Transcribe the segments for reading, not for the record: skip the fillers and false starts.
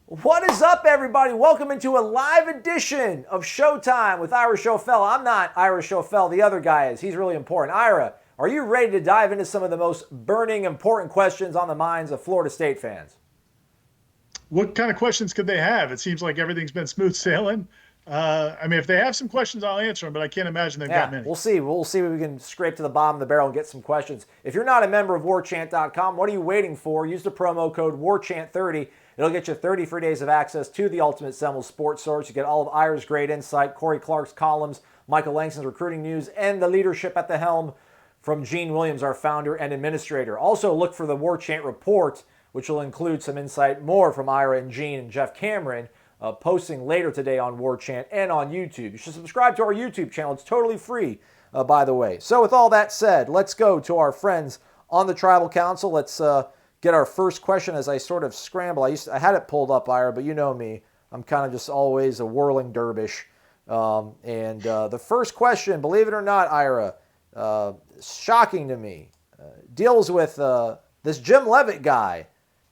What is up, everybody? Welcome into a live edition of Scho-Time with Ira Schoffel. I'm not Ira Schoffel. The other guy is. He's really important. Ira, are you ready to dive into some of the most burning, important questions on the minds of Florida State fans? What kind of questions could they have? It seems like everything's been smooth sailing. If they have some questions, I'll answer them, but I can't imagine they've got Yeah, many. we'll see. We'll see if we can scrape to the bottom of the barrel and get some questions. If you're not a member of warchant.com, what are you waiting for? Use the promo code WARCHANT30. It'll get you 30 free days of access to the Ultimate Seminoles Sports Source. You get all of Ira's great insight, Corey Clark's columns, Michael Langston's recruiting news, and the leadership at the helm from Gene Williams, our founder and administrator. Also, look for the War Chant Report, which will include some insight more from Ira and Gene and Jeff Cameron, posting later today on War Chant and on YouTube. You should subscribe to our YouTube channel. It's totally free, by the way. So with all that said, let's go to our friends on the Tribal Council. Let's get our first question as I sort of scramble. I had it pulled up, Ira, but you know me. I'm kind of just always a whirling dervish. The first question, believe it or not, Ira, shocking to me, deals with this Jim Leavitt guy.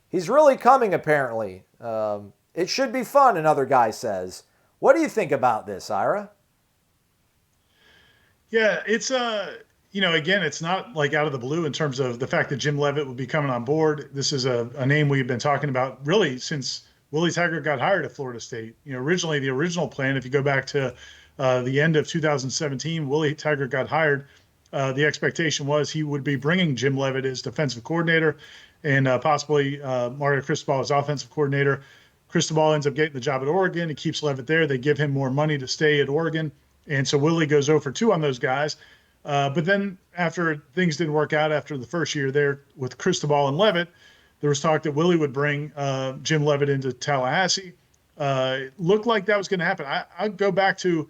He's really coming, apparently. It should be fun, another guy says. What do you think about this, Ira? Yeah, it's again, it's not like out of the blue in terms of the fact that Jim Leavitt will be coming on board. This is a name we've been talking about really since Willie Taggart got hired at Florida State. Originally the original plan, if you go back to the end of 2017, Willie Taggart got hired. The expectation was he would be bringing Jim Leavitt as defensive coordinator and possibly Mario Cristobal as offensive coordinator. Cristobal ends up getting the job at Oregon. He keeps Leavitt there. They give him more money to stay at Oregon. And so Willie goes 0 for 2 on those guys. But then after things didn't work out after the first year there with Cristobal and Leavitt, there was talk that Willie would bring Jim Leavitt into Tallahassee. It looked like that was going to happen. I'd go back to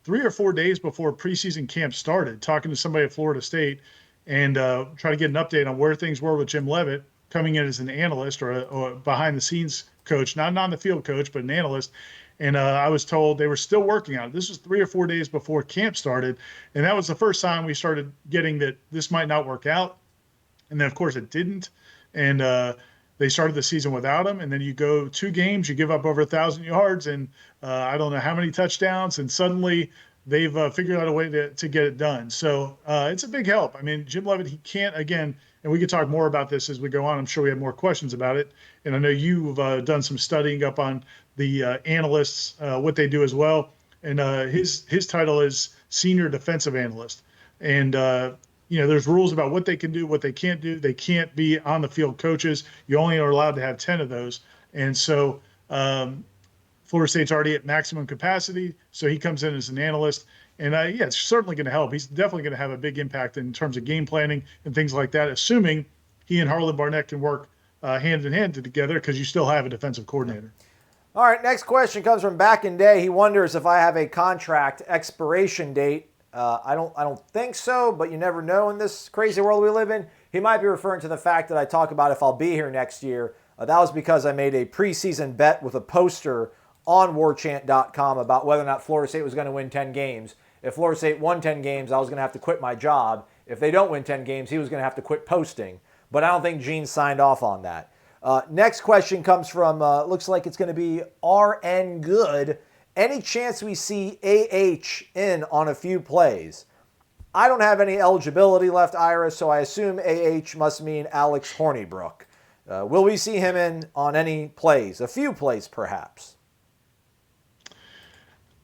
3 or 4 days before preseason camp started, talking to somebody at Florida State and try to get an update on where things were with Jim Leavitt coming in as an analyst or a behind-the-scenes coach, not an on-the-field coach, but an analyst. And I was told they were still working on it. This was 3 or 4 days before camp started. And that was the first time we started getting that this might not work out. And then, of course, it didn't. And they started the season without him. And then you go 2 games, you give up over 1,000 yards and I don't know how many touchdowns. And suddenly they've figured out a way to get it done. So it's a big help. I mean, Jim Leavitt, he can't, again, and we could talk more about this as we go on. I'm sure we have more questions about it. And I know you've done some studying up on the analysts, what they do as well. And his title is Senior Defensive Analyst. And, there's rules about what they can do, what they can't do. They can't be on the field coaches. You only are allowed to have 10 of those. And so Florida State's already at maximum capacity. So he comes in as an analyst. And it's certainly going to help. He's definitely going to have a big impact in terms of game planning and things like that, assuming he and Harlan Barnett can work hand in hand together because you still have a defensive coordinator. All right, next question comes from back in day. He wonders if I have a contract expiration date. I don't think so, but you never know in this crazy world we live in. He might be referring to the fact that I talk about if I'll be here next year. That was because I made a preseason bet with a poster on warchant.com about whether or not Florida State was going to win 10 games. If Florida State won 10 games, I was going to have to quit my job. If they don't win 10 games, he was going to have to quit posting. But I don't think Gene signed off on that. Next question comes from, looks like it's going to be RN Good. Any chance we see AH in on a few plays? I don't have any eligibility left, Ira, so I assume AH must mean Alex Hornibrook. Will we see him in on any plays? A few plays, perhaps.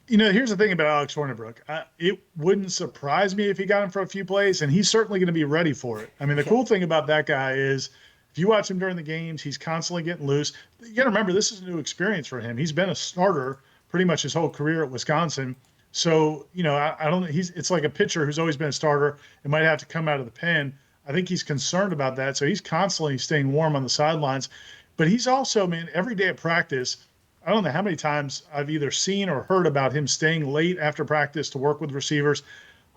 Here's the thing about Alex Hornibrook. It wouldn't surprise me if he got him for a few plays, and he's certainly going to be ready for it. I mean, the cool thing about that guy is if you watch him during the games, he's constantly getting loose. You got to remember, this is a new experience for him. He's been a starter pretty much his whole career at Wisconsin. So, I don't. It's like a pitcher who's always been a starter and might have to come out of the pen. I think he's concerned about that. So he's constantly staying warm on the sidelines. But he's also, man, every day at practice, I don't know how many times I've either seen or heard about him staying late after practice to work with receivers.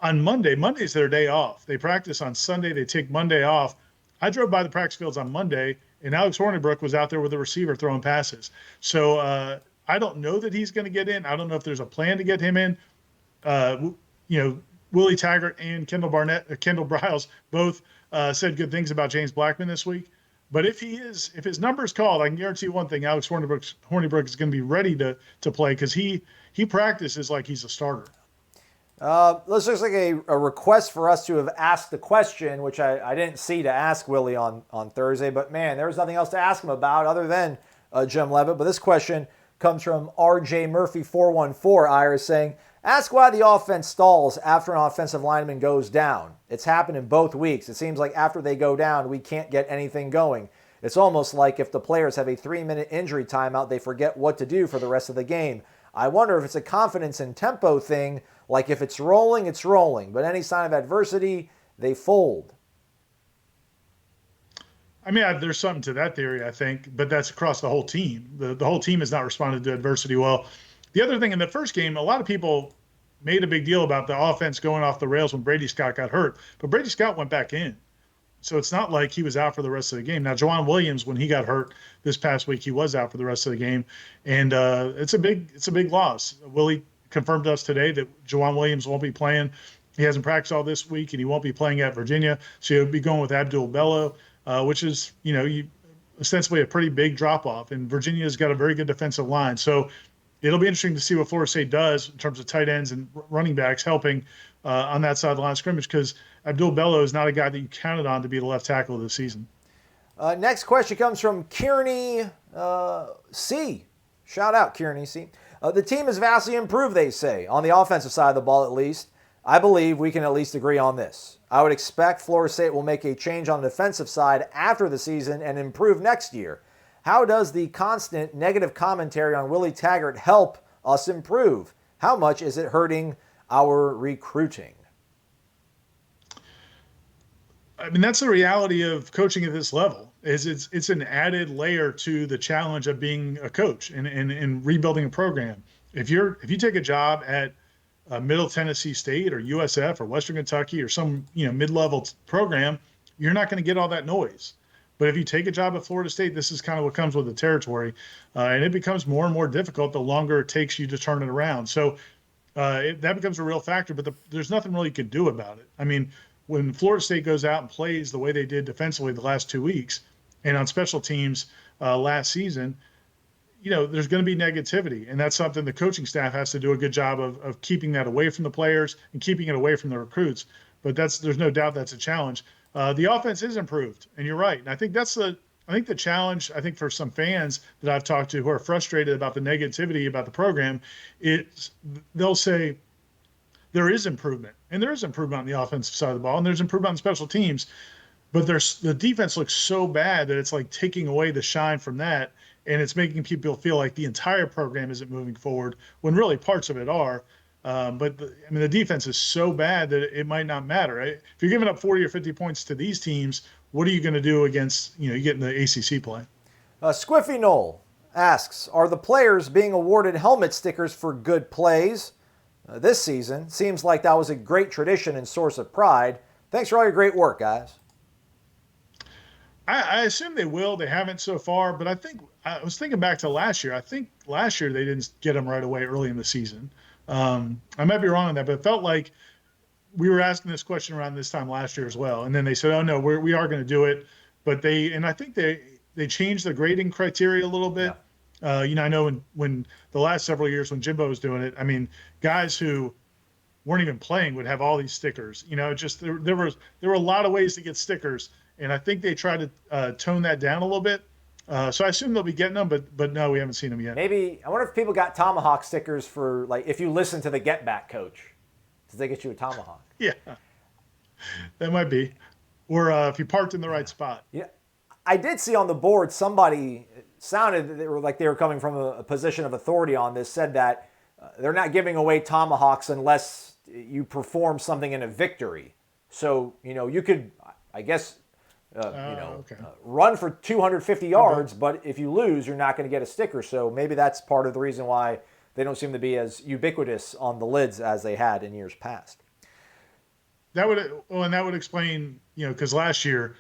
On Monday's their day off. They practice on Sunday. They take Monday off. I drove by the practice fields on Monday, and Alex Hornibrook was out there with a receiver throwing passes. So I don't know that he's going to get in. I don't know if there's a plan to get him in. Willie Taggart and Kendall Briles both said good things about James Blackman this week. But if his number's called, I can guarantee you one thing: Alex Hornibrook is going to be ready to play because he practices like he's a starter. This looks like a request for us to have asked the question, which I didn't see to ask Willie on Thursday. But, man, there was nothing else to ask him about other than Jim Leavitt. But this question comes from RJ Murphy 414. Ira saying, ask why the offense stalls after an offensive lineman goes down. It's happened in both weeks. It seems like after they go down, we can't get anything going. It's almost like if the players have a 3-minute injury timeout, they forget what to do for the rest of the game. I wonder if it's a confidence and tempo thing, like if it's rolling, it's rolling. But any sign of adversity, they fold. I mean, there's something to that theory, I think, but that's across the whole team. The whole team has not responded to adversity well. The other thing in the first game, a lot of people made a big deal about the offense going off the rails when Brady Scott got hurt, but Brady Scott went back in. So it's not like he was out for the rest of the game. Now, Juwan Williams, when he got hurt this past week, he was out for the rest of the game, and it's a big loss. Willie confirmed to us today that Juwan Williams won't be playing. He hasn't practiced all this week, and he won't be playing at Virginia. So he'll be going with Abdul Bello, which is ostensibly a pretty big drop off. And Virginia's got a very good defensive line, so it'll be interesting to see what Florida State does in terms of tight ends and running backs helping on that side of the line of scrimmage, because Abdul Bello is not a guy that you counted on to be the left tackle of the season. Next question comes from Kearney C. Shout out, Kearney C. The team is vastly improved, they say, on the offensive side of the ball at least. I believe we can at least agree on this. I would expect Florida State will make a change on the defensive side after the season and improve next year. How does the constant negative commentary on Willie Taggart help us improve? How much is it hurting our recruiting? I mean, that's the reality of coaching at this level. It's an added layer to the challenge of being a coach and rebuilding a program. If you take a job at Middle Tennessee State or USF or Western Kentucky or some mid-level program, you're not going to get all that noise. But if you take a job at Florida State, this is kind of what comes with the territory, and it becomes more and more difficult the longer it takes you to turn it around. So that becomes a real factor. But there's nothing really you can do about it. I mean, when Florida State goes out and plays the way they did defensively the last 2 weeks and on special teams last season, there's going to be negativity. And that's something the coaching staff has to do a good job of keeping that away from the players and keeping it away from the recruits. But there's no doubt that's a challenge. The offense is improved, and you're right. And I think the challenge, I think, for some fans that I've talked to who are frustrated about the negativity about the program, they'll say there is improvement. And there is improvement on the offensive side of the ball, and there's improvement on special teams. But the defense looks so bad that it's like taking away the shine from that, and it's making people feel like the entire program isn't moving forward when really parts of it are. But the defense is so bad that it might not matter. Right? If you're giving up 40 or 50 points to these teams, what are you going to do against, you get in the ACC play? Squiffy Knoll asks, are the players being awarded helmet stickers for good plays this season? Seems like that was a great tradition and source of pride. Thanks for all your great work, guys. I assume they will. They haven't so far, but I was thinking back to last year. I think last year they didn't get them right away early in the season. I might be wrong on that, but it felt like we were asking this question around this time last year as well. And then they said, oh, no, we are going to do it. But I think they changed the grading criteria a little bit. Yeah. I know when the last several years when Jimbo was doing it, I mean, guys who weren't even playing would have all these stickers. Just there were a lot of ways to get stickers. And I think they tried to tone that down a little bit. So I assume they'll be getting them, but no, we haven't seen them yet. Maybe, I wonder if people got tomahawk stickers for, like, if you listen to the Get Back coach. Did they get you a tomahawk? Yeah, that might be. Or if you parked in the right spot. Yeah, I did see on the board somebody sounded they were coming from a position of authority on this, said that they're not giving away tomahawks unless you perform something in a victory. So, you could, I guess, run for 250 yards, but if you lose, you're not going to get a sticker. So maybe that's part of the reason why they don't seem to be as ubiquitous on the lids as they had in years past. That would explain, because last year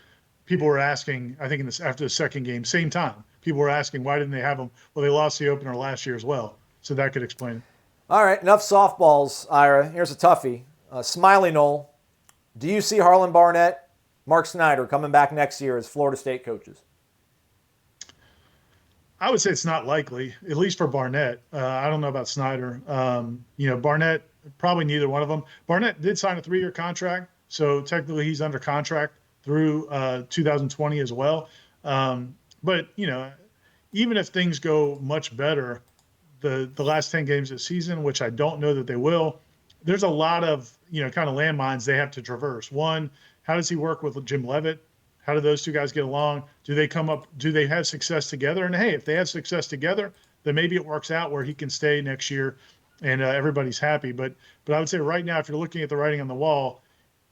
people were asking, I think after the second game, same time, people were asking why didn't they have them? Well, they lost the opener last year as well, so that could explain it. All right, enough softballs, Ira. Here's a toughie. Smiley Knoll, do you see Harlan Barnett, Mark Snyder coming back next year as Florida State coaches? I would say it's not likely, at least for Barnett. I don't know about Snyder. Barnett, probably neither one of them. Barnett did sign a 3-year contract, so technically he's under contract through 2020 as well. But even if things go much better, the last 10 games of the season, which I don't know that they will, there's a lot of kind of landmines they have to traverse. One, how does he work with Jim Leavitt? How do those two guys get along? Do they come up? Do they have success together? And hey, if they have success together, then maybe it works out where he can stay next year, and everybody's happy. But I would say right now, if you're looking at the writing on the wall,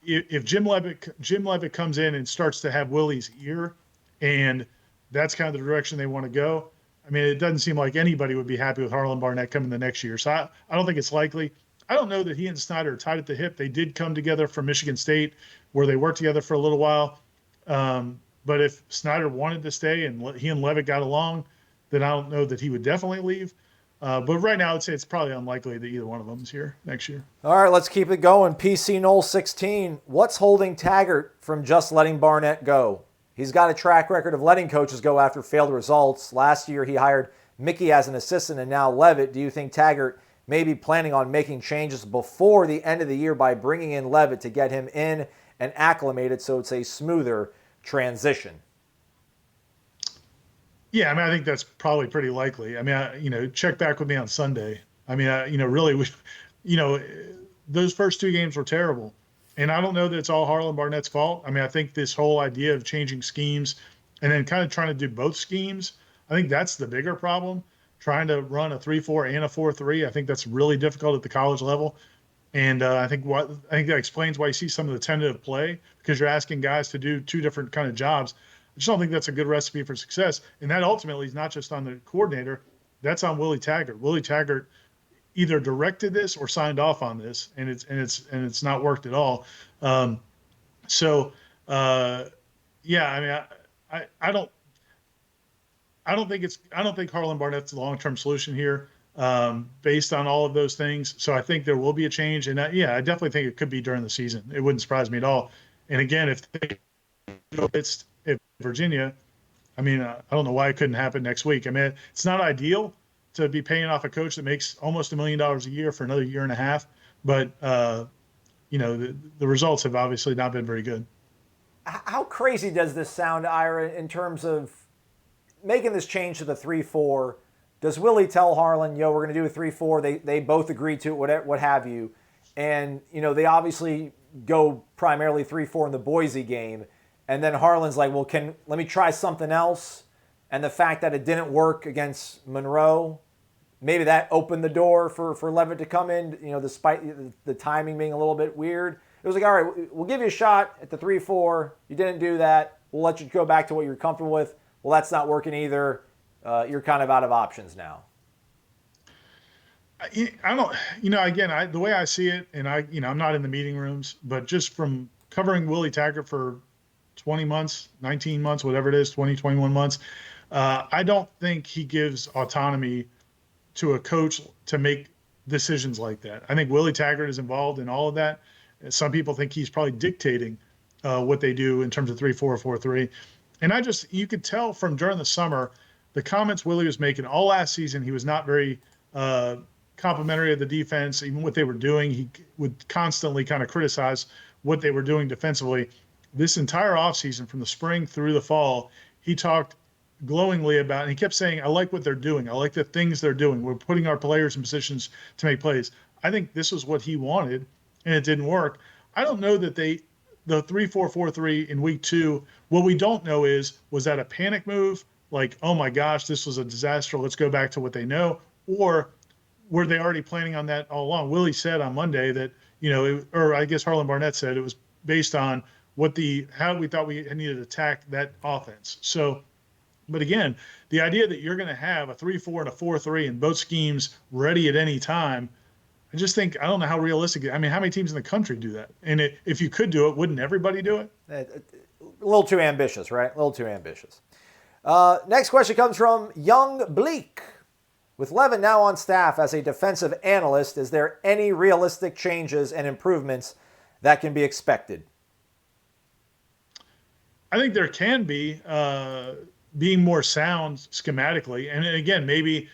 if Jim Leavitt comes in and starts to have Willie's ear, and that's kind of the direction they want to go. I mean, it doesn't seem like anybody would be happy with Harlan Barnett coming the next year. So I don't think it's likely. I don't know that he and Snyder are tied at the hip. They did come together from Michigan State, where they worked together for a little while. But if Snyder wanted to stay and he and Levitt got along, then I don't know that he would definitely leave. But right now, I'd say it's probably unlikely that either one of them is here next year. All right, let's keep it going. PC Knoll 16. What's holding Taggart from just letting Barnett go? He's got a track record of letting coaches go after failed results. Last year, he hired Mickey as an assistant and now Levitt. Do you think Taggart may be planning on making changes before the end of the year by bringing in Levitt to get him in and acclimated so it's a smoother transition? Yeah, I mean, I think that's probably pretty likely. I mean, check back with me on Sunday. I mean, really, those first 2 games were terrible. And I don't know that it's all Harlan Barnett's fault. I mean, I think this whole idea of changing schemes and then kind of trying to do both schemes, I think that's the bigger problem. Trying to run a 3-4 and a 4-3, I think that's really difficult at the college level. And I think that explains why you see some of the tentative play, because you're asking guys to do 2 different kind of jobs. I just don't think that's a good recipe for success. And that ultimately is not just on the coordinator, that's on Willie Taggart. Willie Taggart either directed this or signed off on this, and it's not worked at all. Yeah, I mean, I don't think Harlan Barnett's the long-term solution here, based on all of those things. So I think there will be a change, and I definitely think it could be during the season. It wouldn't surprise me at all. And again, if Virginia, I mean, I don't know why it couldn't happen next week. I mean, it's not ideal to be paying off a coach that makes almost $1 million a year for another year and a half, but the results have obviously not been very good. How crazy does this sound, Ira, in terms of making this change to the 3-4? Does Willie tell Harlan, we're going to do a 3-4? They both agree to it, what have you. And, they obviously go primarily 3-4 in the Boise game. And then Harlan's like, well, let me try something else. And the fact that it didn't work against Monroe, maybe that opened the door for Levitt to come in, despite the timing being a little bit weird. It was like, all right, we'll give you a shot at the 3-4. You didn't do that. We'll let you go back to what you're comfortable with. Well, that's not working either. You're kind of out of options now. I don't, again, the way I see it, and I'm not in the meeting rooms, but just from covering Willie Taggart for 20 months, 19 months, whatever it is, 20, 21 months, I don't think he gives autonomy to a coach to make decisions like that. I think Willie Taggart is involved in all of that. Some people think he's probably dictating what they do in terms of 3-4, 4-3. And you could tell from during the summer, the comments Willie was making all last season, he was not very complimentary of the defense, even what they were doing. He would constantly kind of criticize what they were doing defensively. This entire offseason, from the spring through the fall, he talked glowingly about, and he kept saying, I like what they're doing. I like the things they're doing. We're putting our players in positions to make plays. I think this is what he wanted, and it didn't work. I don't know that the 3-4, 4-3 in week 2, what we don't know was that a panic move? Like, oh my gosh, this was a disaster. Let's go back to what they know. Or were they already planning on that all along? Willie said on Monday that, or I guess Harlan Barnett said it was based on how we thought we needed to attack that offense. So, but again, the idea that you're going to have a 3-4 and a 4-3 and both schemes ready at any time, I just think, I don't know how realistic. I mean, how many teams in the country do that? And if you could do it, wouldn't everybody do it? A little too ambitious, right? A little too ambitious. Next question comes from Young Bleak. With Levitt now on staff as a defensive analyst, is there any realistic changes and improvements that can be expected? I think there can be. being more sound schematically, and again, maybe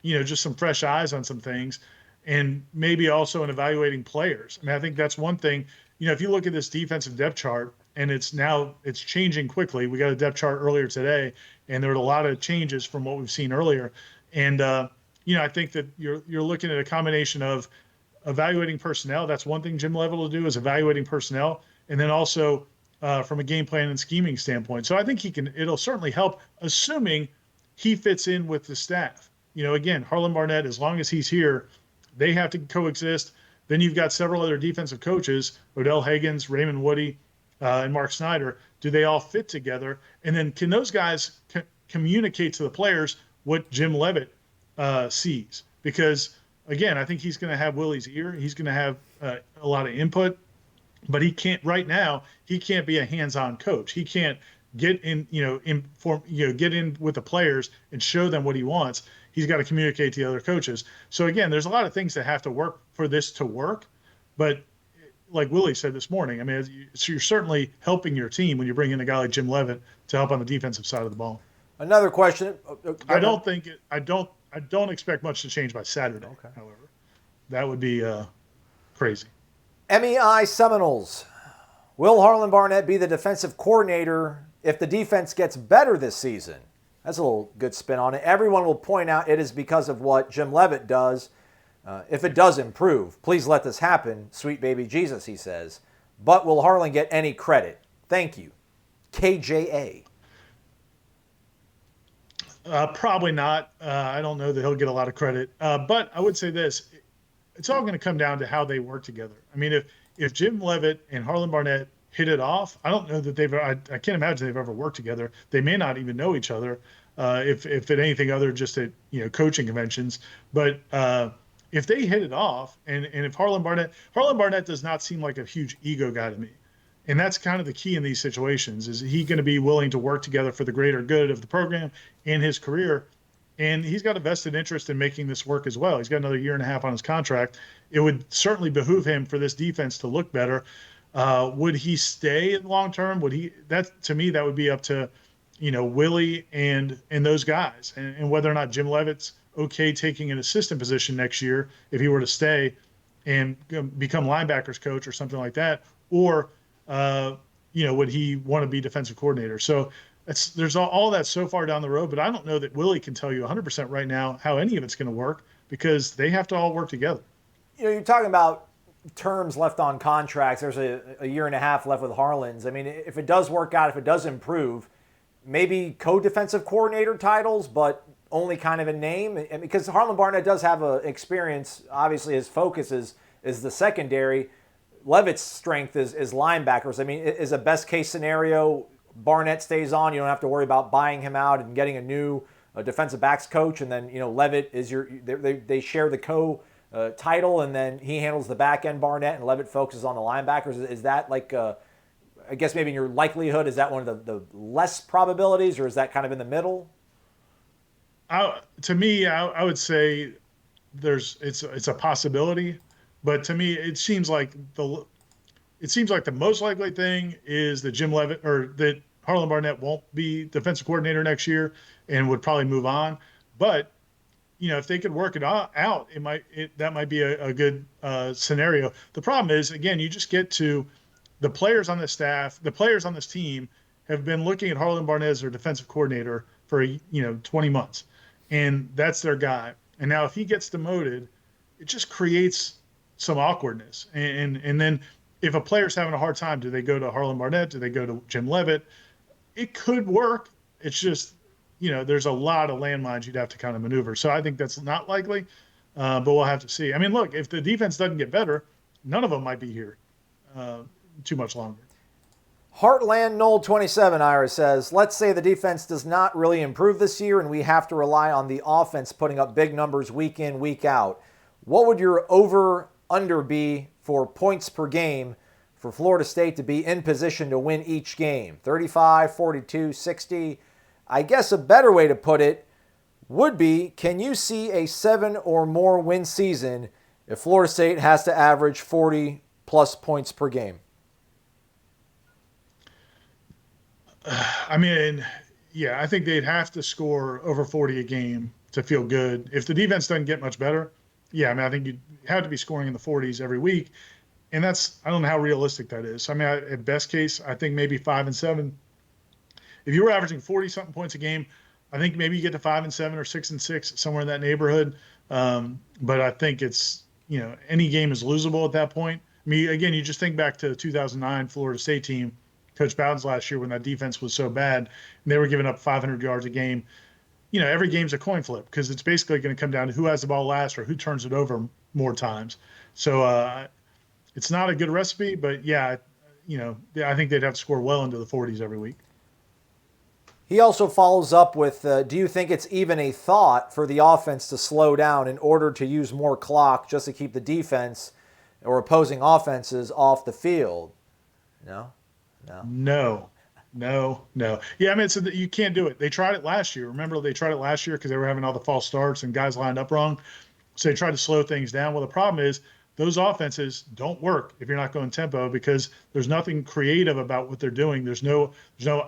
just some fresh eyes on some things, and maybe also in evaluating players. I mean, I think that's one thing. If you look at this defensive depth chart, and it's changing quickly. We got a depth chart earlier today, and there were a lot of changes from what we've seen earlier. And I think that you're looking at a combination of evaluating personnel. That's one thing Jim Leavitt will do, is evaluating personnel, and then also from a game plan and scheming standpoint. So I think it'll certainly help, assuming he fits in with the staff. Again, Harlan Barnett, as long as he's here, they have to coexist. Then you've got several other defensive coaches, Odell Higgins, Raymond Woody, and Mark Snyder. Do they all fit together? And then can those guys communicate to the players what Jim Leavitt sees? Because, again, I think he's going to have Willie's ear. He's going to have a lot of input. But he can't right now. He can't be a hands-on coach. He can't get in, get in with the players and show them what he wants. He's got to communicate to the other coaches. So again, there's a lot of things that have to work for this to work. But like Willie said this morning, I mean, so you're certainly helping your team when you bring in a guy like Jim Leavitt to help on the defensive side of the ball. Another question. I don't expect much to change by Saturday. Okay. However, that would be crazy. MEI Seminoles. Will Harlan Barnett be the defensive coordinator if the defense gets better this season? That's a little good spin on it. Everyone will point out it is because of what Jim Leavitt does. If it does improve, please let this happen, sweet baby Jesus, he says. But will Harlan get any credit? Thank you. KJA. Probably not. I don't know that he'll get a lot of credit. But I would say this. It's all going to come down to how they work together. I mean, if Jim Leavitt and Harlan Barnett hit it off, I don't know that I can't imagine they've ever worked together. They may not even know each other, if at anything other just at coaching conventions. But if they hit it off, and if Harlan Barnett does not seem like a huge ego guy to me, and that's kind of the key in these situations. Is he going to be willing to work together for the greater good of the program and his career? And he's got a vested interest in making this work as well. He's got another year and a half on his contract. It would certainly behoove him for this defense to look better. Would he stay in long term? To me, that would be up to, Willie and those guys, and whether or not Jim Leavitt's okay taking an assistant position next year if he were to stay and become linebackers coach or something like that, or would he want to be defensive coordinator? So there's all that so far down the road, but I don't know that Willie can tell you 100% right now how any of it's going to work, because they have to all work together. You're talking about terms left on contracts. There's a year and a half left with Harlan's. I mean, if it does work out, if it does improve, maybe co-defensive coordinator titles, but only kind of a name. And because Harlan Barnett does have a experience, obviously his focus is the secondary. Leavitt's strength is linebackers. I mean, is a best case scenario Barnett stays on, you don't have to worry about buying him out and getting a new defensive backs coach, and then Leavitt is they share the title, and then he handles the back end, Barnett, and Leavitt focuses on the linebackers. Is that like I guess maybe in your likelihood, is that one of the less probabilities, or is that kind of in the middle? To me, I would say it's a possibility, but to me it seems like the most likely thing is that Jim Leavitt, or that Harlan Barnett won't be defensive coordinator next year and would probably move on. But if they could work it out, that might be a good scenario. The problem is, again, you just get to the players on the staff, the players on this team have been looking at Harlan Barnett as their defensive coordinator for 20 months, and that's their guy. And now if he gets demoted, it just creates some awkwardness. And then if a player's having a hard time, do they go to Harlan Barnett? Do they go to Jim Leavitt? It could work. It's just, there's a lot of landmines you'd have to kind of maneuver. So I think that's not likely, but we'll have to see. I mean, look, if the defense doesn't get better, none of them might be here too much longer. Heartland Knoll 27, Ira says, let's say the defense does not really improve this year and we have to rely on the offense putting up big numbers week in, week out. What would your over-under be for points per game for Florida State to be in position to win each game? 35, 42, 60. I guess a better way to put it would be, can you see a 7 or more win season if Florida State has to average 40 plus points per game? I mean, Yeah, I think they'd have to score over 40 a game to feel good. If the defense doesn't get much better, yeah, I mean, I think you'd have to be scoring in the 40s every week. And I don't know how realistic that is. I mean, at best case, I think maybe 5-7. If you were averaging 40 something points a game, I think maybe you get to 5-7 or 6-6, somewhere in that neighborhood. But I think any game is losable at that point. I mean, again, you just think back to the 2009 Florida State team, Coach Bowden's last year when that defense was so bad, and they were giving up 500 yards a game. Every game's a coin flip because it's basically going to come down to who has the ball last or who turns it over more times. So it's not a good recipe, but yeah, I think they'd have to score well into the 40s every week. He also follows up with, do you think it's even a thought for the offense to slow down in order to use more clock just to keep the defense or opposing offenses off the field? No. Yeah, I mean, you can't do it. They tried it last year. Remember, they tried it last year because they were having all the false starts and guys lined up wrong. So they tried to slow things down. Well, the problem is those offenses don't work if you're not going tempo because there's nothing creative about what they're doing. There's no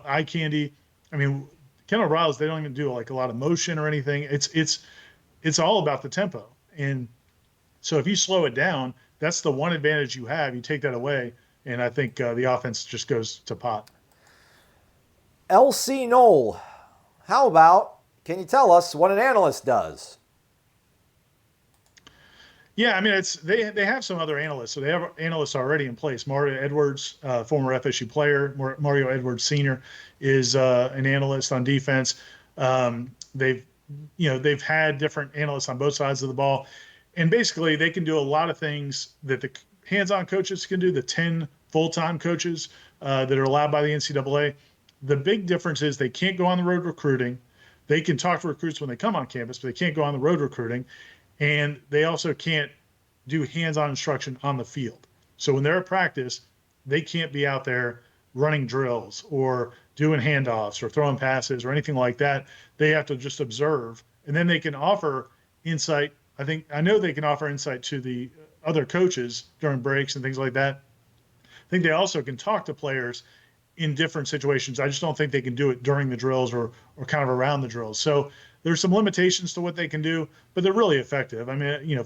eye candy. I mean, Kendall Riles, they don't even do like a lot of motion or anything. It's all about the tempo. And so if you slow it down, that's the one advantage you have. You take that away, and I think the offense just goes to pot. LC Knoll, how about, can you tell us what an analyst does? Yeah, I mean, they have some other analysts. So they have analysts already in place. Mario Edwards, former FSU player, Mario Edwards Sr. is an analyst on defense. They've had different analysts on both sides of the ball, and basically they can do a lot of things that the hands-on coaches can do. The 10 full-time coaches that are allowed by the NCAA. The big difference is they can't go on the road recruiting. They can talk to recruits when they come on campus, but they can't go on the road recruiting. And they also can't do hands-on instruction on the field. So when they're at practice, they can't be out there running drills or doing handoffs or throwing passes or anything like that. They have to just observe. And then they can offer insight. I know they can offer insight to the other coaches during breaks and things like that. I think they also can talk to players in different situations. I just don't think they can do it during the drills or kind of around the drills. So there's some limitations to what they can do, but they're really effective. I mean, I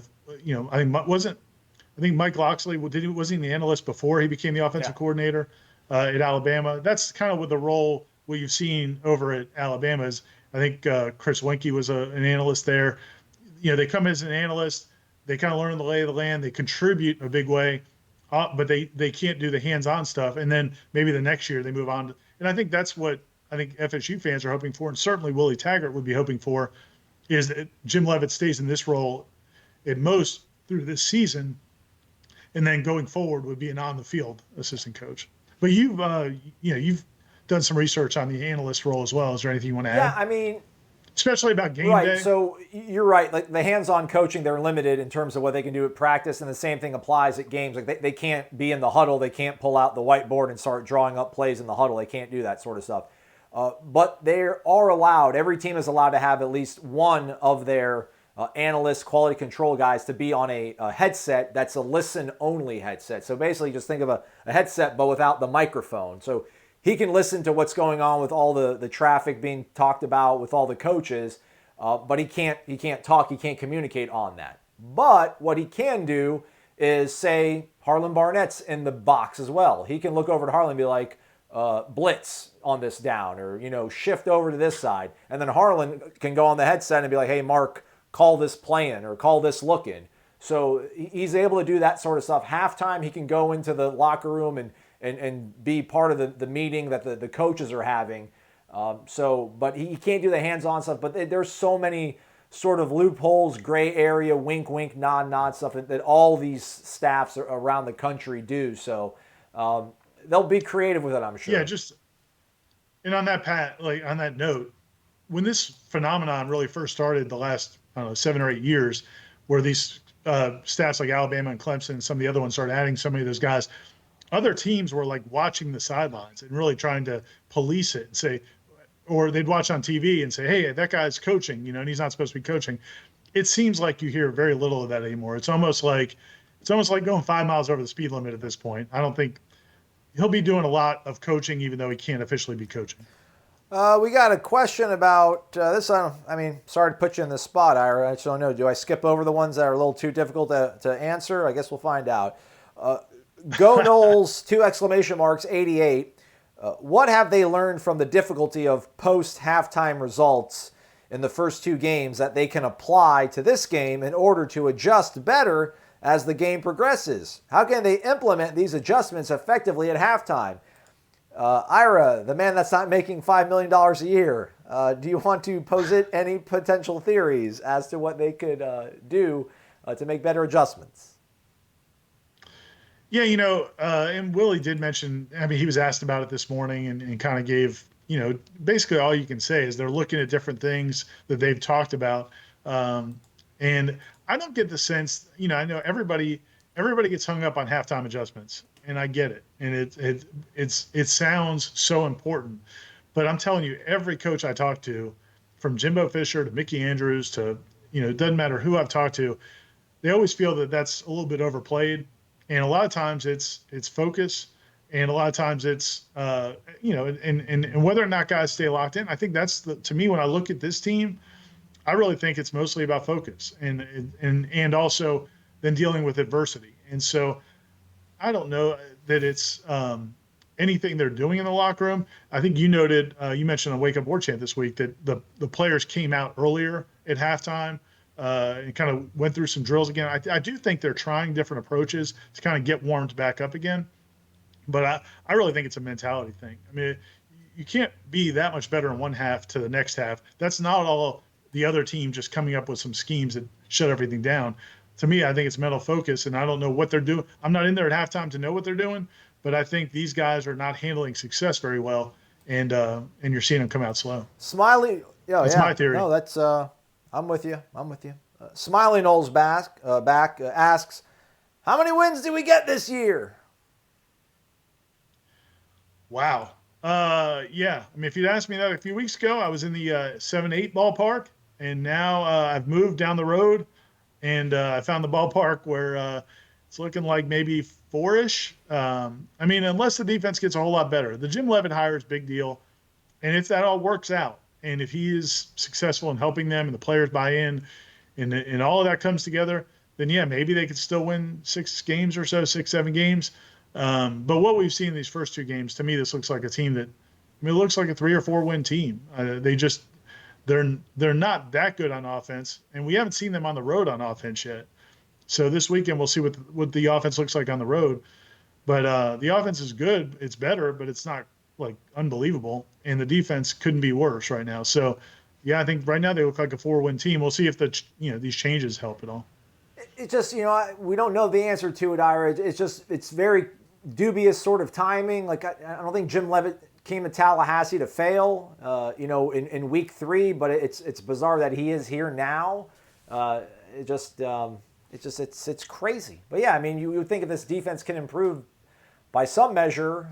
think Mike Loxley wasn't he the analyst before he became the offensive coordinator at Alabama? That's kind of what the role what you've seen over at Alabama is. I think Chris Weinke was an analyst there. They come as an analyst, they kind of learn the lay of the land, they contribute in a big way, but they can't do the hands-on stuff. And then maybe the next year they move on. And I think that's what I think FSU fans are hoping for, and certainly Willie Taggart would be hoping for, is that Jim Leavitt stays in this role at most through this season, and then going forward would be an on-the-field assistant coach. But you've done some research on the analyst role as well. Is there anything you want to add? Yeah, I mean, especially about game right, day. So you're right. Like the hands-on coaching, they're limited in terms of what they can do at practice, and the same thing applies at games. Like they can't be in the huddle. They can't pull out the whiteboard and start drawing up plays in the huddle. They can't do that sort of stuff. But they are allowed, every team is allowed to have at least one of their analysts, quality control guys to be on a headset that's a listen-only headset. So basically just think of a headset but without the microphone. So he can listen to what's going on with all the traffic being talked about with all the coaches, but he can't talk, he can't communicate on that. But what he can do is say Harlan Barnett's in the box as well. He can look over to Harlan and be like, blitz on this down, or shift over to this side, and then Harlan can go on the headset and be like, hey Mark, call this play in or call this look in. So he's able to do that sort of stuff. Halftime he can go into the locker room and be part of the meeting that the coaches are having. But he can't do the hands-on stuff. But there's so many sort of loopholes, gray area, wink wink, nod nod stuff that all these staffs around the country do. So they'll be creative with it, I'm sure. Yeah, and on that note, when this phenomenon really first started the last, 7 or 8 years, where these staffs like Alabama and Clemson and some of the other ones started adding so many of those guys, other teams were like watching the sidelines and really trying to police it and say, or they'd watch on TV and say, hey, that guy's coaching, and he's not supposed to be coaching. It seems like you hear very little of that anymore. It's almost like going 5 miles over the speed limit at this point. I don't think he'll be doing a lot of coaching, even though he can't officially be coaching. We got a question about this. Sorry to put you in the spot, Ira. I just don't know. Do I skip over the ones that are a little too difficult to answer? I guess we'll find out. Go Knowles, 2 exclamation marks, 88. What have they learned from the difficulty of post-halftime results in the first 2 games that they can apply to this game in order to adjust better as the game progresses? How can they implement these adjustments effectively at halftime? Ira, the man that's not making $5 million a year, do you want to posit any potential theories as to what they could do to make better adjustments? Yeah, and Willie did mention, he was asked about it this morning and kind of gave, basically all you can say is they're looking at different things that they've talked about. And I don't get the sense, I know everybody gets hung up on halftime adjustments, and I get it. And it sounds so important. But I'm telling you, every coach I talk to, from Jimbo Fisher to Mickey Andrews to, it doesn't matter who I've talked to, they always feel that that's a little bit overplayed. And a lot of times it's focus, and a lot of times it's and whether or not guys stay locked in. I think that's to me, when I look at this team, I really think it's mostly about focus and also then dealing with adversity. And so I don't know that it's anything they're doing in the locker room. I think you noted, you mentioned on Wake Up War Chant this week that the players came out earlier at halftime and kind of went through some drills again. I do think they're trying different approaches to kind of get warmed back up again. But I really think it's a mentality thing. You can't be that much better in one half to the next half. That's not all the other team just coming up with some schemes that shut everything down. To me, I think it's mental focus, and I don't know what they're doing. I'm not in there at halftime to know what they're doing, but I think these guys are not handling success very well, and you're seeing them come out slow. Smiley, that's my theory. No, that's I'm with you. Smiley Knowles back asks, how many wins do we get this year? Wow. Yeah. If you'd asked me that a few weeks ago, I was in the 7-8 ballpark, and now I've moved down the road, and I found the ballpark where it's looking like maybe 4-ish. Unless the defense gets a whole lot better. The Jim Leavitt hire is a big deal, and if that all works out, and if he is successful in helping them and the players buy in, and all of that comes together, then yeah, maybe they could still win 6 games or so, 6-7 games. But what we've seen in these first 2 games, to me, this looks like a team that, it looks like a 3 or 4 win team. They're not that good on offense, and we haven't seen them on the road on offense yet. So this weekend we'll see what the offense looks like on the road. But the offense is good, it's better, but it's not like unbelievable, and the defense couldn't be worse right now. So yeah, I think right now they look like a 4-win team. We'll see if these changes help at all. It just, we don't know the answer to it, Ira. It's very dubious sort of timing. Like, I don't think Jim Leavitt came to Tallahassee to fail, in week 3, but it's bizarre that he is here now. It's crazy. But yeah, you would think if this defense can improve by some measure,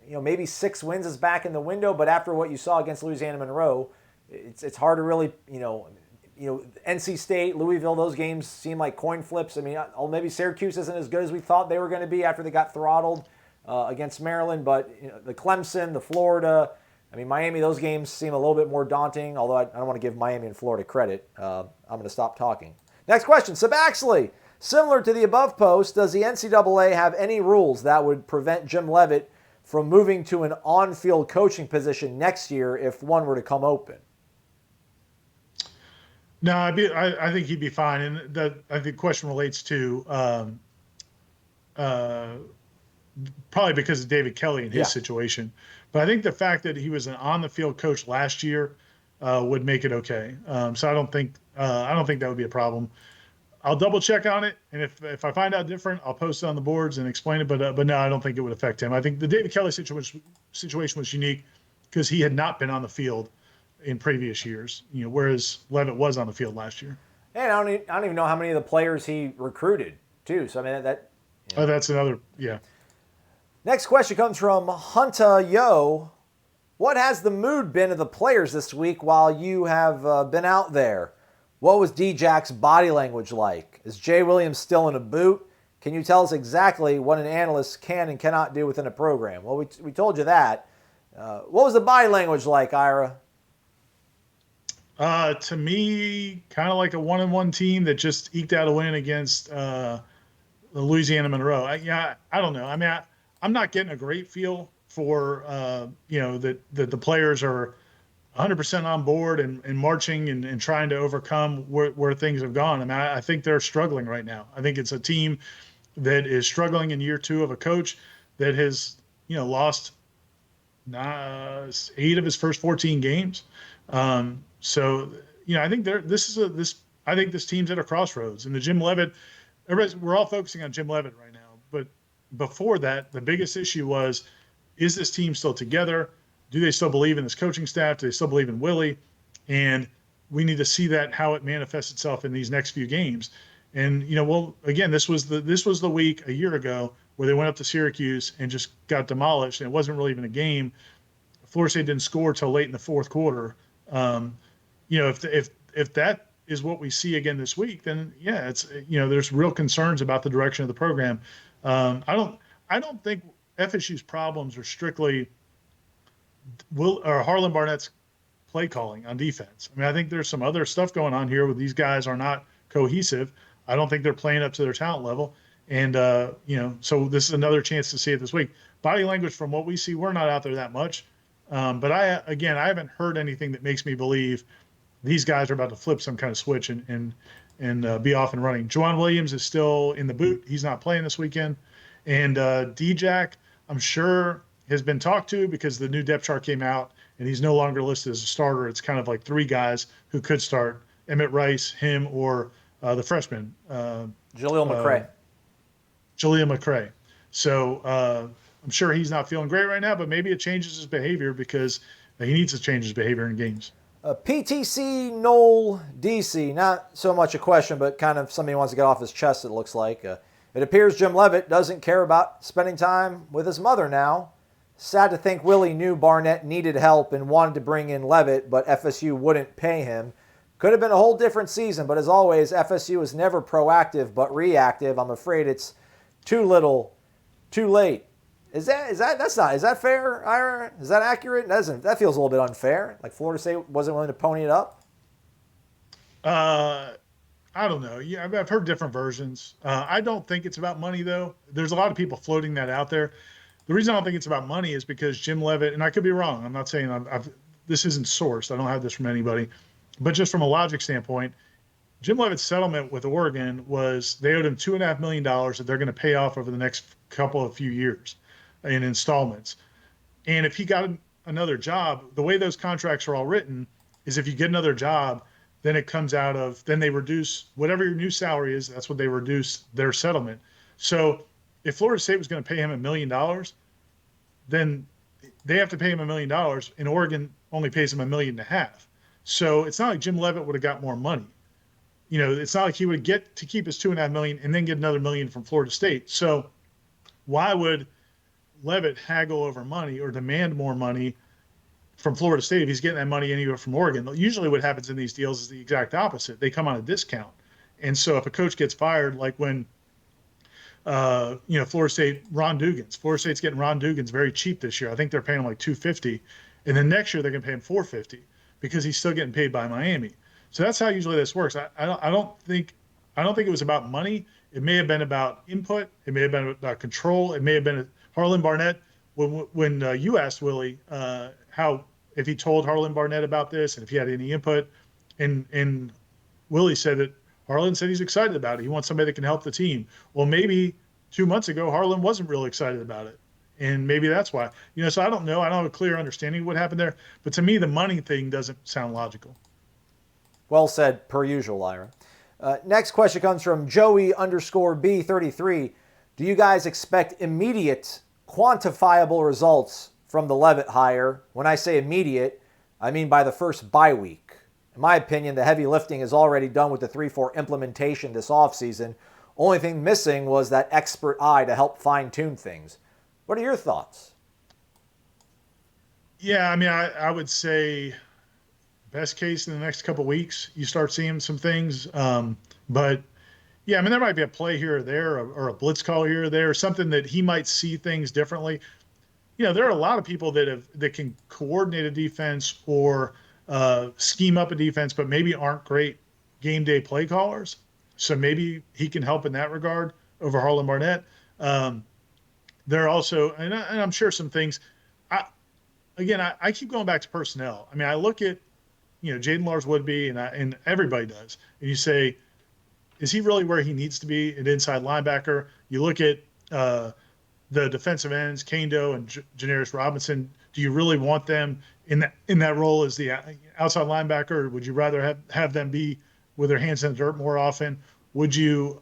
maybe 6 wins is back in the window. But after what you saw against Louisiana Monroe, it's hard to really, NC State, Louisville, those games seem like coin flips. Maybe Syracuse isn't as good as we thought they were going to be after they got throttled against Maryland. But the Clemson, the Florida, Miami, those games seem a little bit more daunting, although I don't want to give Miami and Florida credit. I'm going to stop talking. Next question, Sabaxley. Similar to the above post, does the NCAA have any rules that would prevent Jim Leavitt from moving to an on-field coaching position next year if one were to come open? No, I think he'd be fine, and I think the question relates to probably because of David Kelly and his situation. But I think the fact that he was an on-the-field coach last year would make it okay. So I don't think that would be a problem. I'll double check on it, and if I find out different, I'll post it on the boards and explain it. But no, I don't think it would affect him. I think the David Kelly situation was unique because he had not been on the field in previous years, whereas Leavitt was on the field last year. And I don't even know how many of the players he recruited too. So Oh, that's another, yeah. Next question comes from Hunter Yo. What has the mood been of the players this week while you have been out there? What was D-Jack's body language like? Is Jay Williams still in a boot? Can you tell us exactly what an analyst can and cannot do within a program? Well, we told you that. What was the body language like, Ira? To me, kind of like a 1-1 team that just eked out a win against Louisiana Monroe. I don't know. I mean, I'm not getting a great feel for that the players are 100% on board and marching and trying to overcome where things have gone. I mean, I think they're struggling right now. I think it's a team that is struggling in year two of a coach that has lost 8 of his first 14 games. So I think I think this team's at a crossroads. And the Jim Leavitt, we're all focusing on Jim Leavitt right now, but before that, the biggest issue was, is this team still together? Do they still believe in this coaching staff? Do they still believe in Willie? And we need to see that, how it manifests itself in these next few games. And again, this was the week a year ago where they went up to Syracuse and just got demolished, and it wasn't really even a game. Florida State didn't score till late in the fourth quarter. If that is what we see again this week, then yeah, it's there's real concerns about the direction of the program. I don't think FSU's problems are strictly Harlan Barnett's play calling on defense. I mean, I think there's some other stuff going on here where these guys are not cohesive. I don't think they're playing up to their talent level. And, so this is another chance to see it this week. Body language, from what we see, we're not out there that much. But I haven't heard anything that makes me believe these guys are about to flip some kind of switch and be off and running. Juwan Williams is still in the boot. He's not playing this weekend. And D-Jack, I'm sure, has been talked to because the new depth chart came out and he's no longer listed as a starter. It's kind of like 3 guys who could start: Emmett Rice, him, or the freshman. Jaleel McRae. Jaleel McRae. So I'm sure he's not feeling great right now, but maybe it changes his behavior because he needs to change his behavior in games. PTC Noel DC, not so much a question, but kind of something he wants to get off his chest, it looks like. It appears Jim Leavitt doesn't care about spending time with his mother now. Sad to think Willie knew Barnett needed help and wanted to bring in Leavitt, but FSU wouldn't pay him. Could have been a whole different season, but as always, FSU is never proactive but reactive. I'm afraid it's too little, too late. Is that fair, Ira? Is that accurate? That feels a little bit unfair. Like Florida State wasn't willing to pony it up? I don't know. Yeah, I've heard different versions. I don't think it's about money, though. There's a lot of people floating that out there. The reason I don't think it's about money is because Jim Leavitt, and I could be wrong. I'm not saying this isn't sourced. I don't have this from anybody. But just from a logic standpoint, Jim Leavitt's settlement with Oregon was they owed him $2.5 million that they're going to pay off over the next few years in installments. And if he got another job, the way those contracts are all written is if you get another job, then it comes out of, then they reduce whatever your new salary is. That's what they reduce their settlement. So if Florida State was going to pay him $1 million, then they have to pay him $1 million, and Oregon only pays him $1.5 million. So it's not like Jim Leavitt would have got more money. It's not like he would get to keep his $2.5 million and then get another $1 million from Florida State. So why would Leavitt haggle over money or demand more money from Florida State if he's getting that money anywhere from Oregon? Usually what happens in these deals is the exact opposite. They come on a discount. And so if a coach gets fired, like when Florida State's getting Ron Dugan's very cheap this year. I think they're paying him like $250, and then next year they're going to pay him $450 because he's still getting paid by Miami. So that's how usually this works. I don't think it was about money. It may have been about input. It may have been about control. It may have been Harlan Barnett. When you asked Willie if he told Harlan Barnett about this and if he had any input, and Willie said that Harlan said he's excited about it. He wants somebody that can help the team. Well, maybe 2 months ago Harlan wasn't real excited about it, and maybe that's why. So I don't know. I don't have a clear understanding of what happened there. But to me, the money thing doesn't sound logical. Well said, per usual, Ira. Next question comes from Joey_B33. Do you guys expect immediate, quantifiable results from the Leavitt hire? When I say immediate, I mean by the first bye week. In my opinion, the heavy lifting is already done with the 3-4 implementation this offseason. Only thing missing was that expert eye to help fine-tune things. What are your thoughts? Yeah, I mean, I would say best case in the next couple of weeks, you start seeing some things. But, yeah, I mean, there might be a play here or there or a blitz call here or there, something that he might see things differently. there are a lot of people that can coordinate a defense or scheme up a defense, but maybe aren't great game day play callers. So maybe he can help in that regard over Harlan Barnett. Um, there are also, and I'm sure some things. I I keep going back to personnel. I mean, I look at Jaden Lars Woodby, and everybody does, and you say, is he really where he needs to be, an inside linebacker? You look at the defensive ends, Kane Doe and Janaris Robinson. Do you really want them in that role as the outside linebacker, or would you rather have them be with their hands in the dirt more often? Would you,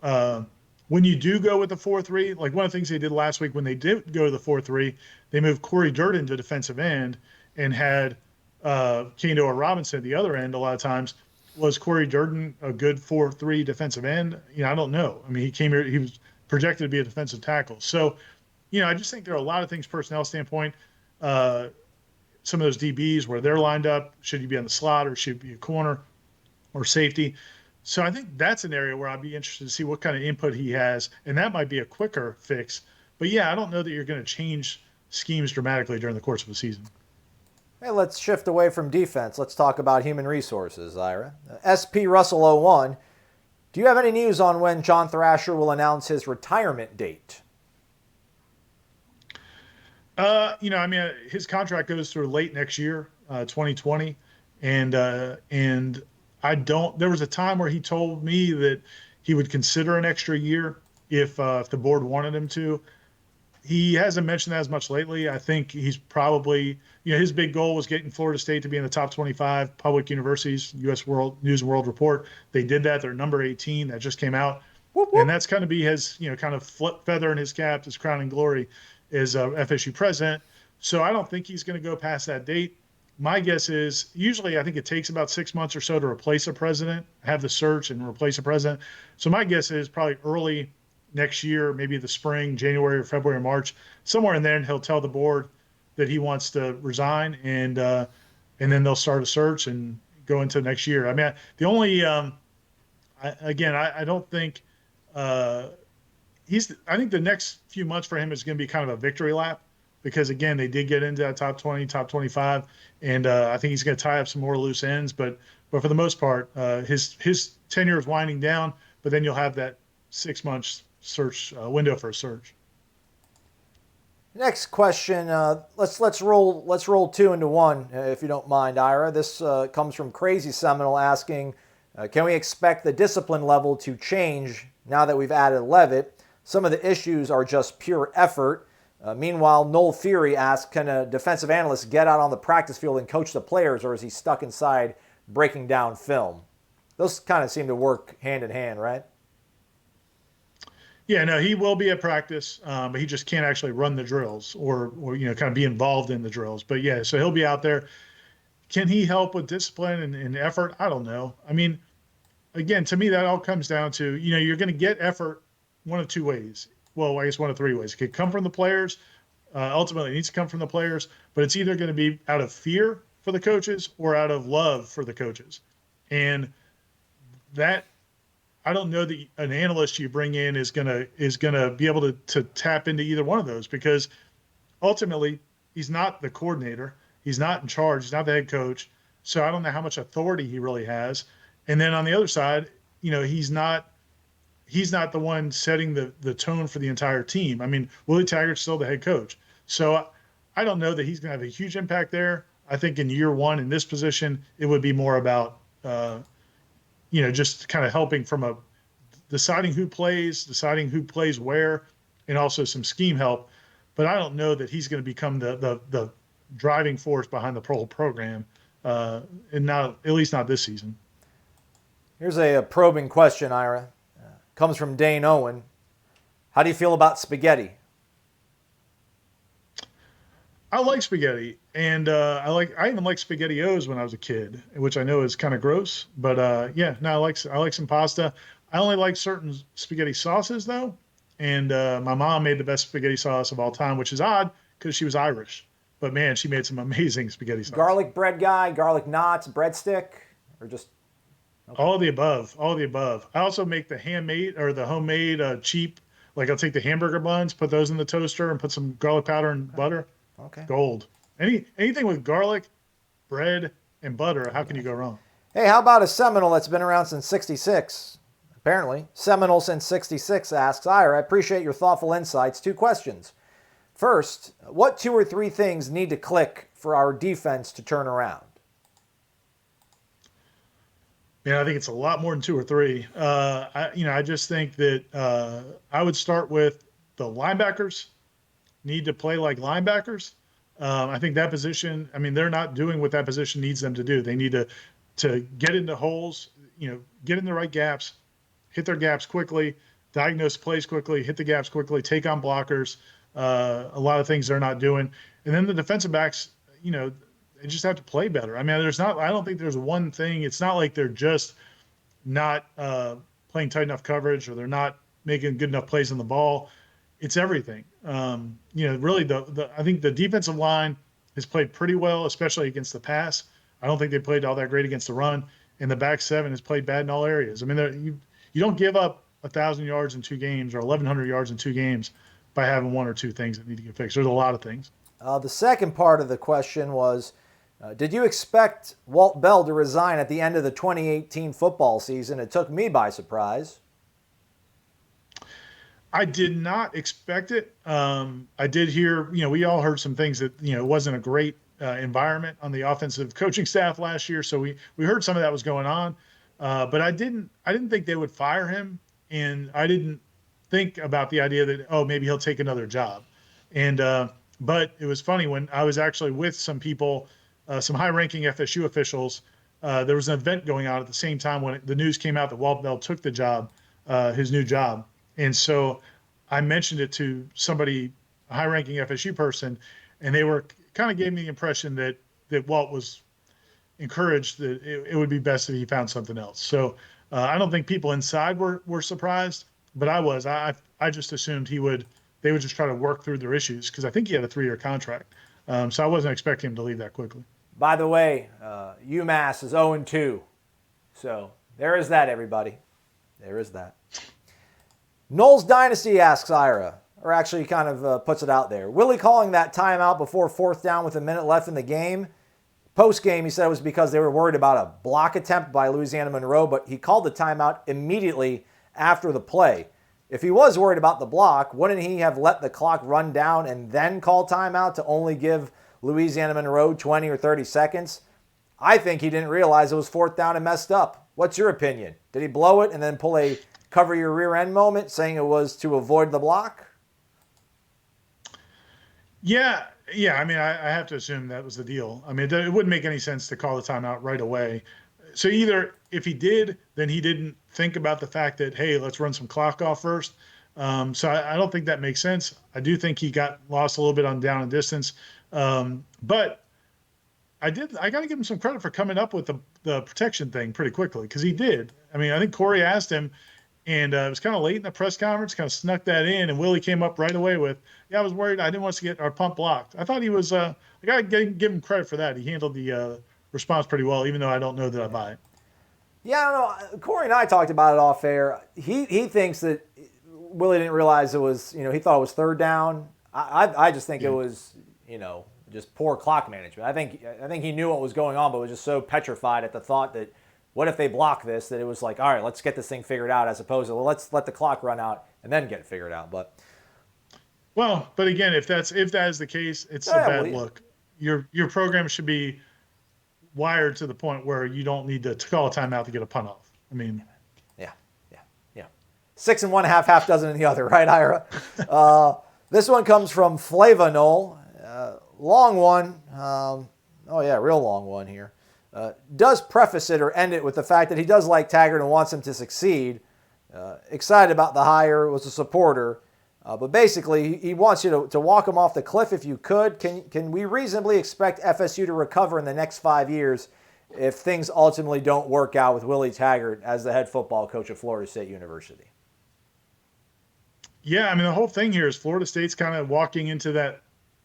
when you do go with the 4-3, like one of the things they did last week when they did go to the 4-3, they moved Corey Durden to defensive end and had Kane Doe or Robinson at the other end a lot of times. Was Corey Durden a good 4-3 defensive end? I don't know. I mean, he came here, he was projected to be a defensive tackle. So, I just think there are a lot of things personnel standpoint. Some of those DBs where they're lined up, should you be on the slot or should you be a corner or safety? So I think that's an area where I'd be interested to see what kind of input he has, and that might be a quicker fix. But yeah, I don't know that you're going to change schemes dramatically during the course of a season. Hey, let's shift away from defense. Let's talk about human resources, Ira. SP Russell 01, do you have any news on when John Thrasher will announce his retirement date? I mean, his contract goes through late next year, 2020, and I don't. There was a time where he told me that he would consider an extra year if the board wanted him to. He hasn't mentioned that as much lately. I think he's probably, his big goal was getting Florida State to be in the top 25 public universities, U.S. News and World Report. They did that. They're number 18. That just came out. Whoop, whoop. And that's going to be his, kind of feather in his cap, his crowning glory is FSU president. So I don't think he's going to go past that date. My guess is usually I think it takes about 6 months or so to replace a president, have the search and replace a president. So my guess is probably early next year, maybe the spring, January or February or March, somewhere in there, and he'll tell the board that he wants to resign, and then they'll start a search and go into next year. I mean, the only I don't think I think the next few months for him is going to be kind of a victory lap because, again, they did get into that top 20, top 25, and I think he's going to tie up some more loose ends. But for the most part, his tenure is winding down, but then you'll have that 6 months search window for a search. Next question. Let's roll two into one, if you don't mind, Ira. This comes from Crazy Seminole asking, can we expect the discipline level to change now that we've added Leavitt? Some of the issues are just pure effort. Meanwhile, Noel Fury asks, can a defensive analyst get out on the practice field and coach the players, or is he stuck inside breaking down film? Those kind of seem to work hand in hand, right? Yeah, no, he will be at practice, but he just can't actually run the drills or kind of be involved in the drills. But yeah, so he'll be out there. Can he help with discipline and effort? I don't know. I mean, again, to me, that all comes down to, you're going to get effort one of two ways. Well, I guess one of three ways. It could come from the players. Ultimately, it needs to come from the players, but it's either going to be out of fear for the coaches or out of love for the coaches. And that, I don't know that an analyst you bring in is gonna be able to tap into either one of those, because ultimately he's not the coordinator, he's not in charge, he's not the head coach. So I don't know how much authority he really has. And then on the other side, he's not the one setting the tone for the entire team. I mean, Willie Taggart's still the head coach. So I don't know that he's going to have a huge impact there. I think in year one in this position, it would be more about, just kind of helping from deciding who plays where, and also some scheme help. But I don't know that he's going to become the driving force behind the whole program, and not, at least not this season. Here's a probing question, Ira. Comes from Dane Owen. How do you feel about spaghetti? I like spaghetti, and I even like SpaghettiOs when I was a kid, which I know is kind of gross, but I like some pasta. I only like certain spaghetti sauces though, and my mom made the best spaghetti sauce of all time, which is odd because she was Irish, but man, she made some amazing spaghetti sauce. Garlic bread guy, garlic knots, breadstick, or just okay. All of the above. I also make the handmade or the homemade cheap. Like I'll take the hamburger buns, put those in the toaster, and put some garlic powder and butter. Okay. Gold. Anything with garlic, bread, and butter, how can you go wrong? Hey, how about a Seminole that's been around since 66? Apparently. Seminole since 66 asks, Ira, I appreciate your thoughtful insights. 2 questions. First, what 2 or 3 things need to click for our defense to turn around? Yeah, I think it's a lot more than 2 or 3. I just think that I would start with the linebackers need to play like linebackers. I think that position, I mean, they're not doing what that position needs them to do. They need to get into holes, get in the right gaps, hit their gaps quickly, diagnose plays quickly, hit the gaps quickly, take on blockers. A lot of things they're not doing. And then the defensive backs, they just have to play better. I mean, I don't think there's one thing. It's not like they're just not playing tight enough coverage or they're not making good enough plays on the ball. It's everything. Really, I think the defensive line has played pretty well, especially against the pass. I don't think they played all that great against the run, and the back seven has played bad in all areas. I mean, you don't give up 1,000 yards in 2 games or 1,100 yards in 2 games by having 1 or 2 things that need to get fixed. There's a lot of things. The second part of the question was, did you expect Walt Bell to resign at the end of the 2018 football season? It took me by surprise. I did not expect it. I did hear, we all heard some things that, it wasn't a great environment on the offensive coaching staff last year. So we heard some of that was going on. But I didn't think they would fire him. And I didn't think about the idea that, oh, maybe he'll take another job. And, but it was funny when I was actually with some people, some high ranking FSU officials. There was an event going on at the same time when the news came out that Walt Bell took the job, his new job. And so I mentioned it to somebody, a high-ranking FSU person, and they were kind of gave me the impression that Walt was encouraged that it would be best if he found something else. So I don't think people inside were surprised, but I was. I just assumed they would just try to work through their issues because I think he had a 3-year contract. So I wasn't expecting him to leave that quickly. By the way, UMass is 0-2. So there is that, everybody. There is that. Knowles Dynasty asks Ira, or actually kind of puts it out there. Willie calling that timeout before 4th down with a minute left in the game. Post-game, he said it was because they were worried about a block attempt by Louisiana Monroe, but he called the timeout immediately after the play. If he was worried about the block, wouldn't he have let the clock run down and then call timeout to only give Louisiana Monroe 20 or 30 seconds? I think he didn't realize it was 4th down and messed up. What's your opinion? Did he blow it and then pull a cover your rear end moment, saying it was to avoid the block? Yeah. I mean, I have to assume that was the deal. I mean, it wouldn't make any sense to call the timeout right away. So either if he did, then he didn't think about the fact that, hey, let's run some clock off first. So I don't think that makes sense. I do think he got lost a little bit on down and distance. But I got to give him some credit for coming up with the protection thing pretty quickly because he did. I mean, I think Corey asked him, and it was kind of late in the press conference, kind of snuck that in, and Willie came up right away with, I was worried. I didn't want us to get our pump blocked. I thought he was I got to give him credit for that. He handled the response pretty well, even though I don't know that I buy it. Yeah, I don't know. Corey and I talked about it off air. He thinks that Willie didn't realize it was, he thought it was 3rd down. I just think it was, just poor clock management. I think he knew what was going on, but was just so petrified at the thought that, what if they block this, that it was like, all right, let's get this thing figured out, as opposed to, well, let's let the clock run out and then get it figured out. But again, if that is the case, it's a bad look. Your program should be wired to the point where you don't need to call a timeout to get a punt off. I mean, yeah. 6 in one, half dozen in the other, right, Ira? This one comes from Flava Knoll. Long one. Real long one here. Does preface it or end it with the fact that he does like Taggart and wants him to succeed. Excited about the hire, was a supporter. But basically, he wants you to walk him off the cliff if you could. Can we reasonably expect FSU to recover in the next 5 years if things ultimately don't work out with Willie Taggart as the head football coach of Florida State University? Yeah, I mean, the whole thing here is Florida State's kind of walking into that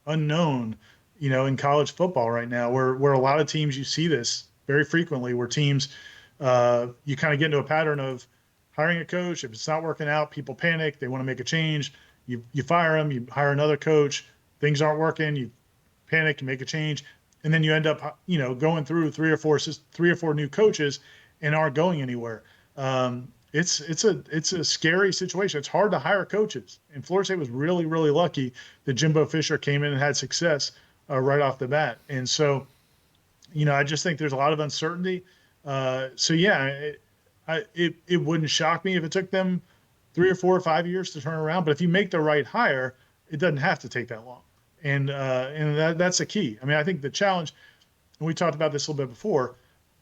unknown, in college football right now, where a lot of teams, you see this very frequently, where teams, you kind of get into a pattern of hiring a coach. If it's not working out, people panic. They want to make a change. You fire them. You hire another coach. Things aren't working. You panic and make a change, and then you end up going through three or four new coaches and aren't going anywhere. It's a scary situation. It's hard to hire coaches, and Florida State was really, really lucky that Jimbo Fisher came in and had success right off the bat. And so, I just think there's a lot of uncertainty. So yeah, it wouldn't shock me if it took them 3 or 4 or 5 years to turn around. But if you make the right hire, it doesn't have to take that long. And that's the key. I mean, I think the challenge, and we talked about this a little bit before,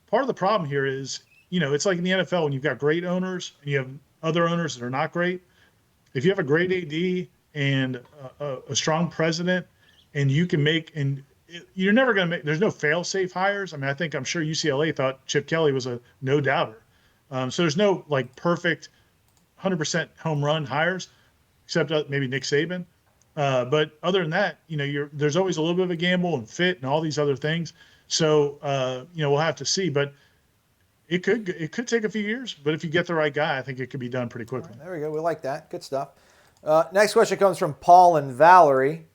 part of the problem here is, it's like in the NFL when you've got great owners and you have other owners that are not great. If you have a great AD and a strong president, and you can you're never going to there's no fail-safe hires. I mean, I'm sure UCLA thought Chip Kelly was a no-doubter. So there's no perfect 100% home run hires, except maybe Nick Saban. But other than that, there's always a little bit of a gamble and fit and all these other things. So, we'll have to see. But it could take a few years. But if you get the right guy, I think it could be done pretty quickly. Right, there we go. We like that. Good stuff. Next question comes from Paul and Valerie.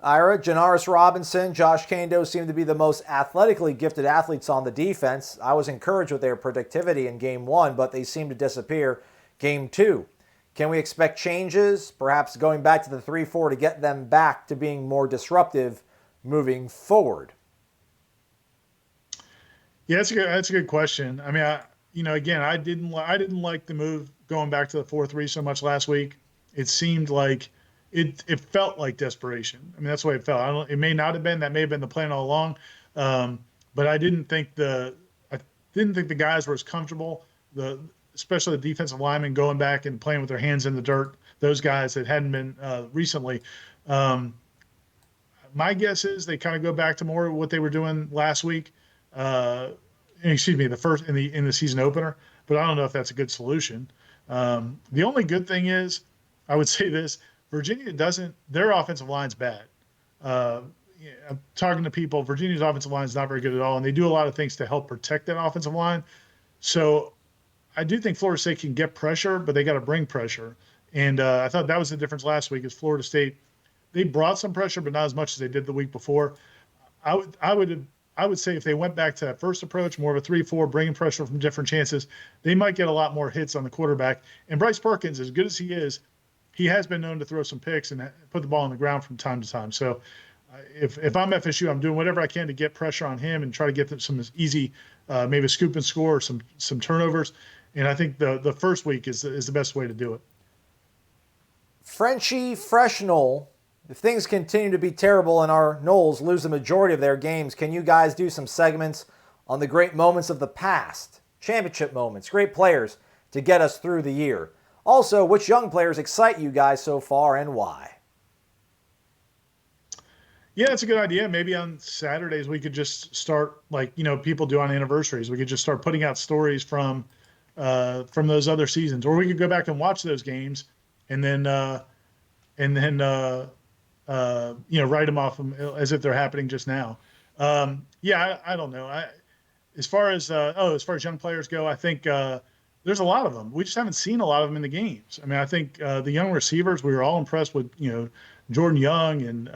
Ira, Janaris Robinson, Josh Kando seem to be the most athletically gifted athletes on the defense. I was encouraged with their productivity in Game 1, but they seem to disappear Game 2. Can we expect changes, perhaps going back to the 3-4 to get them back to being more disruptive moving forward? Yeah, that's a good question. I mean, again, I didn't like the move going back to the 4-3 so much last week. It seemed like it felt like desperation. I mean, that's the way it felt. It may not have been. That may have been the plan all along. But I didn't think the guys were as comfortable. Especially the defensive linemen going back and playing with their hands in the dirt. Those guys that hadn't been recently. My guess is they kind of go back to more of what they were doing last week. The first in the season opener. But I don't know if that's a good solution. The only good thing is, I would say this: Virginia their offensive line's bad. I'm talking to people. Virginia's offensive line is not very good at all, and they do a lot of things to help protect that offensive line. So I do think Florida State can get pressure, but they got to bring pressure. And I thought that was the difference last week. Is Florida State, they brought some pressure, but not as much as they did the week before. I would say if they went back to that first approach, more of a 3-4, bringing pressure from different chances, they might get a lot more hits on the quarterback. And Bryce Perkins, as good as he is, he has been known to throw some picks and put the ball on the ground from time to time. So if I'm FSU, I'm doing whatever I can to get pressure on him and try to get them some easy, maybe a scoop and score, or some turnovers. And I think the first week is the best way to do it. Frenchie Freshnell, if things continue to be terrible and our Noles lose the majority of their games, can you guys do some segments on the great moments of the past, championship moments, great players to get us through the year? Also, which young players excite you guys so far and why? Yeah, that's a good idea. Maybe on Saturdays we could just start, people do on anniversaries. We could just start putting out stories from those other seasons, or we could go back and watch those games and then write them off as if they're happening just now. I don't know. As far as young players go, I think there's a lot of them. We just haven't seen a lot of them in the games. I mean, I think the young receivers, we were all impressed with, Jordan Young, and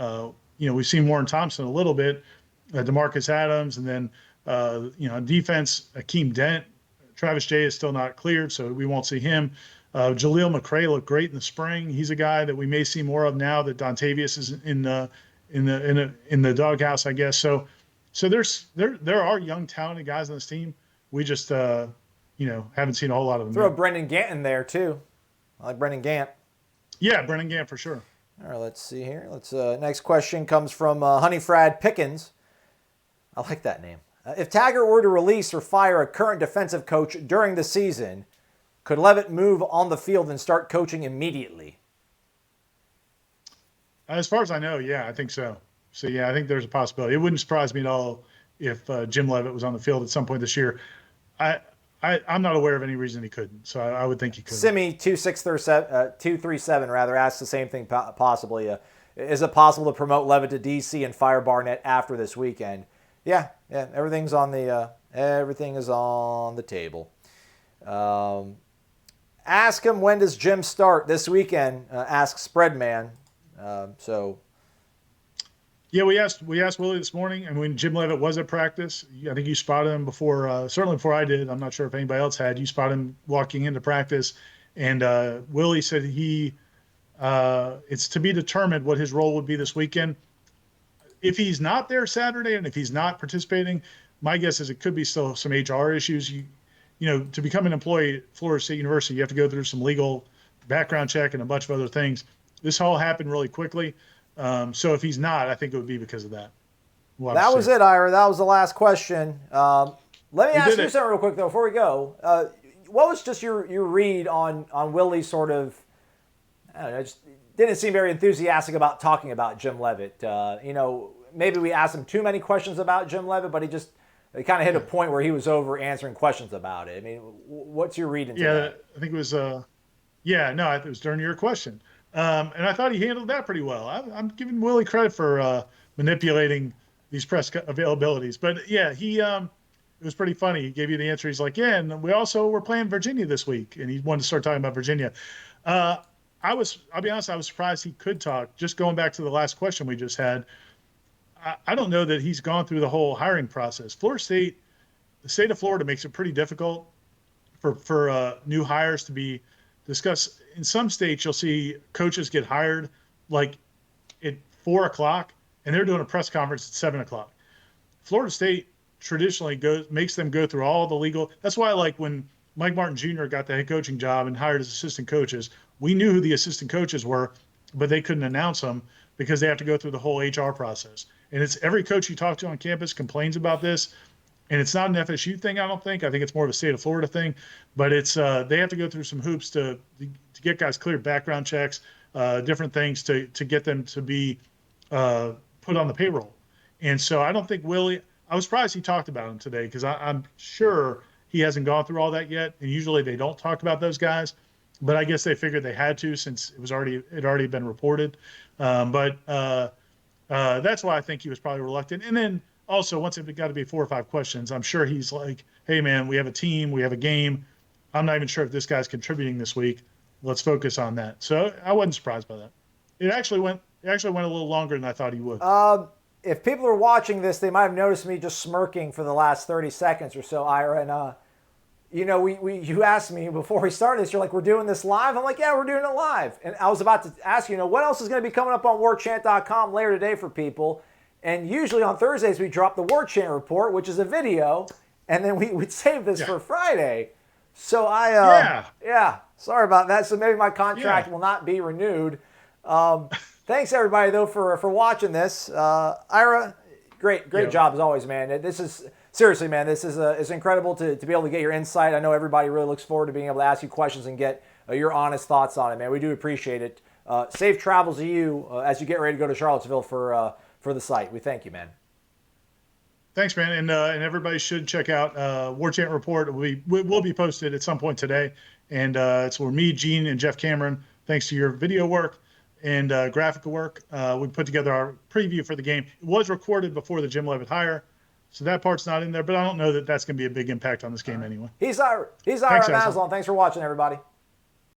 we've seen Warren Thompson a little bit, DeMarcus Adams, and then defense, Akeem Dent. Travis Jay is still not cleared, so we won't see him. Jaleel McRae looked great in the spring. He's a guy that we may see more of now that Dontavius is in the doghouse, I guess. So there are young, talented guys on this team. We just haven't seen a whole lot of them. Throw Brendan Gant in there too. I like Brendan Gant. Yeah, Brendan Gant for sure. All right, let's see here. Next question comes from Honeyfrad Pickens. I like that name. If Taggart were to release or fire a current defensive coach during the season, could Leavitt move on the field and start coaching immediately? As far as I know, yeah, I think so. So, yeah, I think there's a possibility. It wouldn't surprise me at all if Jim Leavitt was on the field at some point this year. I'm not aware of any reason he couldn't, so I would think he could. Simi 237 asks the same thing possibly. Is it possible to promote Leavitt to DC and fire Barnett after this weekend? Yeah, everything is on the table. Ask him, when does Jim start this weekend? Ask Spreadman. Yeah, we asked Willie this morning, and when Jim Leavitt was at practice, I think you spotted him before, certainly before I did. I'm not sure if anybody else had. You spotted him walking into practice, and Willie said it's to be determined what his role would be this weekend. If he's not there Saturday, and if he's not participating, my guess is it could be still some HR issues. To become an employee at Florida State University, you have to go through some legal background check and a bunch of other things. This all happened really quickly. So if he's not, I think it would be because of that. That was it, Ira. That was the last question. Let me ask you something real quick, though, before we go. What was just your read on Willie's sort of, I don't know, just didn't seem very enthusiastic about talking about Jim Leavitt. Maybe we asked him too many questions about Jim Leavitt, but he kind of hit a point where he was over answering questions about it. I mean, what's your read into that? I think it was, it was during your question. And I thought he handled that pretty well. I'm giving Willie credit for manipulating these press availabilities. But yeah, it was pretty funny. He gave you the answer. He's like, yeah, and we're playing Virginia this week. And he wanted to start talking about Virginia. I'll be honest, I was surprised he could talk. Just going back to the last question we just had, I don't know that he's gone through the whole hiring process. The state of Florida makes it pretty difficult for new hires to be discussed. In some states, you'll see coaches get hired like at 4:00, and they're doing a press conference at 7:00. Florida State traditionally makes them go through all the legal. That's why, like when Mike Martin Jr. got the head coaching job and hired as assistant coaches, we knew who the assistant coaches were, but they couldn't announce them because they have to go through the whole HR process. And it's every coach you talk to on campus complains about this. And it's not an FSU thing, I don't think. I think it's more of a state of Florida thing. But it's they have to go through some hoops to get guys cleared, background checks, different things to get them to be put on the payroll. And so I don't think Willie – I was surprised he talked about him today because I'm sure he hasn't gone through all that yet. And usually they don't talk about those guys. But I guess they figured they had to since it had already been reported. But that's why I think he was probably reluctant. And then – also, once it got to be 4 or 5 questions, I'm sure he's like, hey, man, we have a team. We have a game. I'm not even sure if this guy's contributing this week. Let's focus on that. So I wasn't surprised by that. It actually went a little longer than I thought he would. If people are watching this, they might have noticed me just smirking for the last 30 seconds or so, Ira. And, you asked me before we started this, you're like, we're doing this live? I'm like, yeah, we're doing it live. And I was about to ask you, what else is going to be coming up on warchant.com later today for people? And usually on Thursdays, we drop the War Chant Report, which is a video, and then we'd save this for Friday. So sorry about that. So maybe my contract will not be renewed. Thanks, everybody, though, for watching this. Ira, great job as always, man. This is, seriously, man, this is it's incredible to be able to get your insight. I know everybody really looks forward to being able to ask you questions and get your honest thoughts on it, man. We do appreciate it. Safe travels to you as you get ready to go to Charlottesville for the site. We thank you, man. Thanks, man. And everybody should check out War Chant Report. Will be posted at some point today. And it's where me, Gene, and Jeff Cameron, thanks to your video work and graphical work, we put together our preview for the game. It was recorded before the Jim Leavitt hire, so that part's not in there. But I don't know that that's going to be a big impact on this game anyway. He's Ira Maslon. Thanks for watching, everybody.